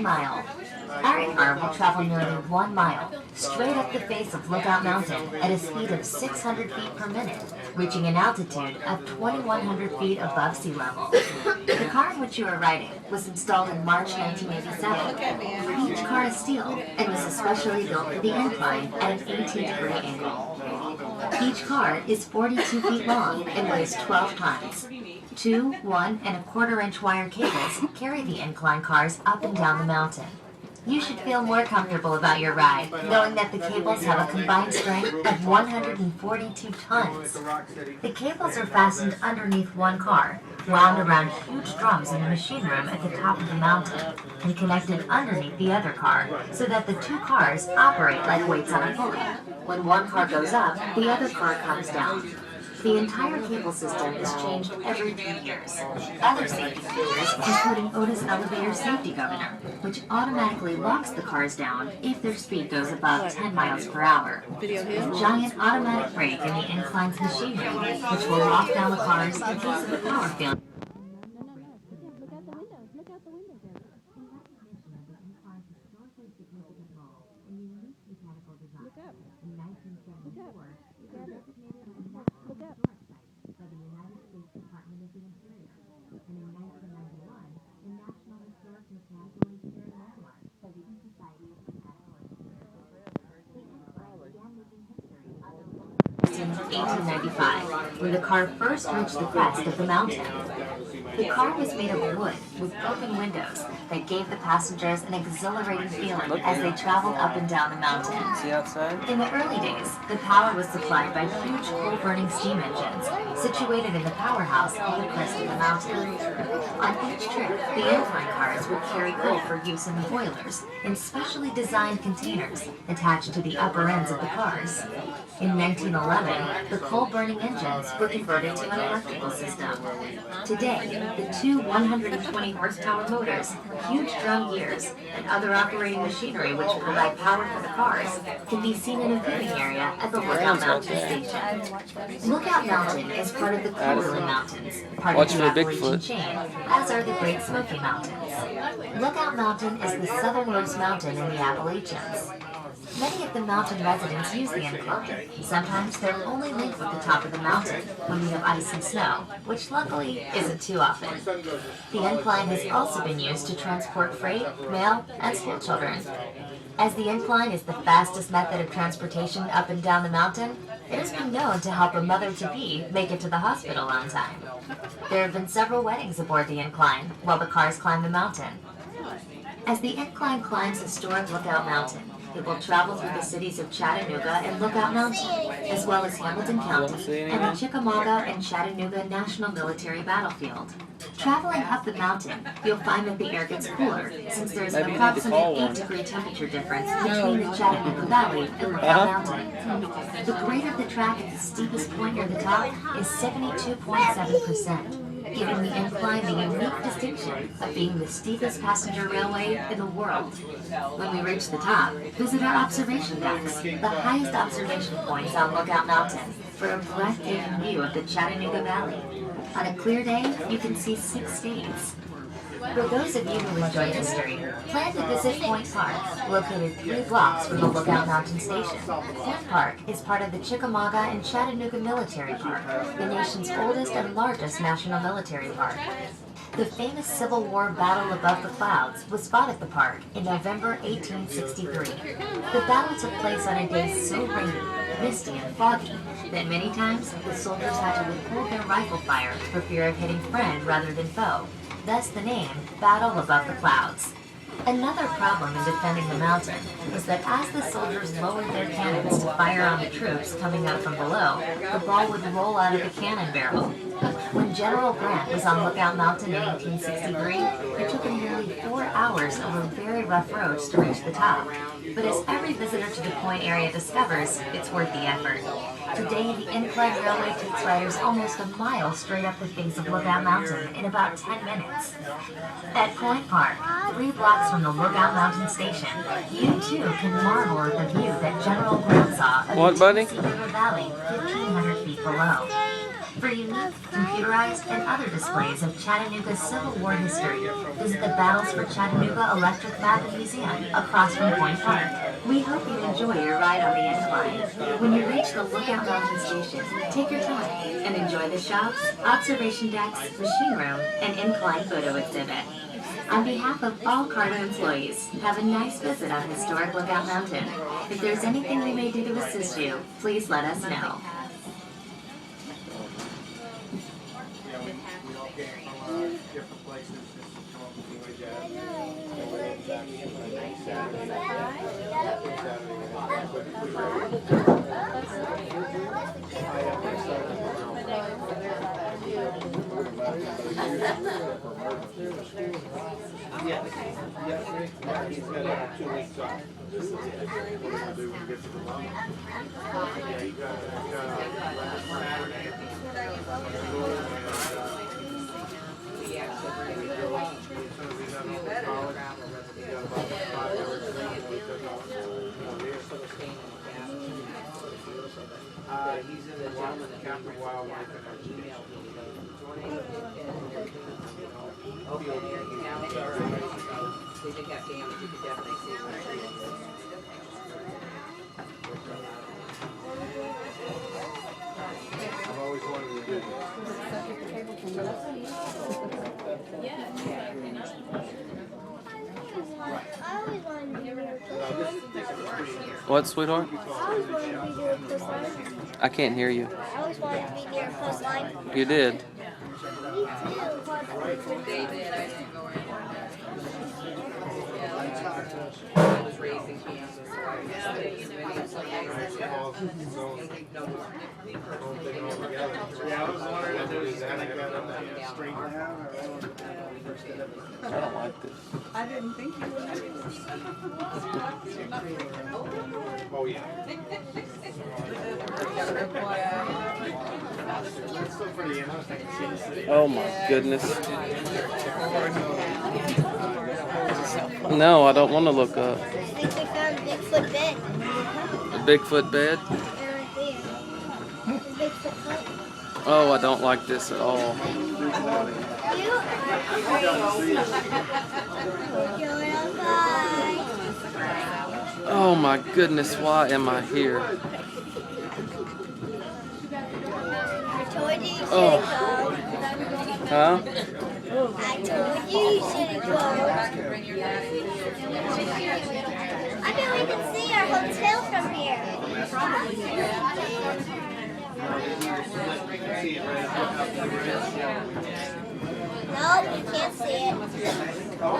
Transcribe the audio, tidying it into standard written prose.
mile. Our car will travel nearly 1 mile, straight up the face of Lookout Mountain at a speed of 600 feet per minute, reaching an altitude of 2,100 feet above sea level. The car in which you are riding was installed in March 1987. Each car is steel and was especially built for the incline at an 18-degree angle. Each car is 42 feet long and weighs 12 tons. 2 1¼ wire cables carry the incline cars up and down the mountain. You should feel more comfortable about your ride, knowing that the cables have a combined strength of 142 tons. The cables are fastened underneath one car, wound around huge drums in the machine room at the top of the mountain, and connected underneath the other car, so that the two cars operate like weights on a pulley. When one car goes up, the other car comes down. The entire cable system is changed every 3 years. Other safety features, including Otis Elevator Safety Governor, which automatically locks the cars down if their speed goes above 10 miles per hour. A giant automatic brake in the incline's machinery, which will lock down the cars in case of a power failure. In 1895, when the car first reached the crest of the mountain. The car was made of wood with open windows that gave the passengers an exhilarating feeling as they traveled up and down the mountain. See outside? In the early days, the power was supplied by huge coal-burning steam engines situated in the powerhouse on the crest of the mountain. On each trip, the incline cars would carry coal for use in the boilers in specially designed containers attached to the upper ends of the cars. In 1911, the coal-burning engines were converted to an electrical system. Today, the two 120-horsepower motors, huge drum gears, and other operating machinery which provide power for the cars can be seen in a viewing area at the Lookout Mountain station. Lookout Mountain is part of the Cumberland Mountains, part of the Appalachian chain, as are the Great Smoky Mountains. Lookout Mountain is the southernmost mountain in the Appalachians. Many of the mountain residents use the incline. Sometimes they're only linked with the top of the mountain when we have ice and snow, which luckily isn't too often. The incline has also been used to transport freight, mail, and school children. As the incline is the fastest method of transportation up and down the mountain, it has been known to help a mother-to-be make it to the hospital on time. There have been several weddings aboard the incline while the cars climb the mountain. As the incline climbs historic Lookout Mountain, it will travel through the cities of Chattanooga and Lookout Mountain, as well as Hamilton County and the Chickamauga and Chattanooga National Military Battlefield. Traveling up the mountain, you'll find that the air gets cooler, since there's an approximate 8-degree temperature difference between the Chattanooga Valley and Lookout Mountain. The grade of the track at the steepest point near the top is 72.7%. Giving the incline the unique distinction of being the steepest passenger railway in the world. When we reach the top, visit our observation decks, the highest observation points on Lookout Mountain, for a breathtaking view of the Chattanooga Valley. On a clear day, you can see 6 states. For those of you who enjoy history, plan to visit Point Park, located 3 blocks from the Lookout Mountain Station. Point Park is part of the Chickamauga and Chattanooga Military Park, the nation's oldest and largest national military park. The famous Civil War Battle Above the Clouds was fought at the park in November 1863. The battle took place on a day so rainy, misty, and foggy that many times the soldiers had to withhold their rifle fire for fear of hitting friend rather than foe. Thus the name, Battle Above the Clouds. Another problem in defending the mountain is that as the soldiers lowered their cannons to fire on the troops coming up from below, the ball would roll out of the cannon barrel. When General Grant was on Lookout Mountain in 1863, it took him nearly 4 hours over very rough roads to reach the top. But as every visitor to the Point area discovers, it's worth the effort. Today, the incline railway takes riders almost a mile straight up the face of Lookout Mountain in about 10 minutes. At Point Park, 3 blocks from the Lookout Mountain Station, you too can marvel at the view that General Grant saw of the Tennessee River Valley 1,500 feet below. For unique, computerized, and other displays of Chattanooga's Civil War history, visit the Battles for Chattanooga Electric Map Museum across from Point Park. We hope you enjoy your ride on the incline. When you reach the Lookout Mountain Station, take your time and enjoy the shops, observation decks, machine room, and incline photo exhibit. On behalf of all CARTA employees, have a nice visit on historic Lookout Mountain. If there's anything we may do to assist you, please let us know. Different places, he's got 2 weeks off. This is it. What we're gonna do when we get to the line. Yeah, you got Saturday. He's in the gentleman Captain Wildlife and our email. They did have damage, you could definitely see I've always wanted to do What, sweetheart? I always wanted to be near a coastline. I can't hear you. I always wanted to be near a coastline. You did. Me too. they did, I didn't go anywhere. I was raised in Kansas, so I was Yeah, I was wondering if it was kind of got straight down. I don't like this. I didn't think you would. Oh, yeah. It's still pretty interesting. Oh my goodness. No, I don't want to look up. I think we found a Bigfoot bed. A Bigfoot bed? They're right there. The Bigfoot hut. Oh, I don't like this at all. You are crazy. Bye. Oh my goodness, why am I here? I told you you shouldn't Oh. go. Huh? I told you you shouldn't go. I bet we can see our hotel from here. Nope, we can't see it.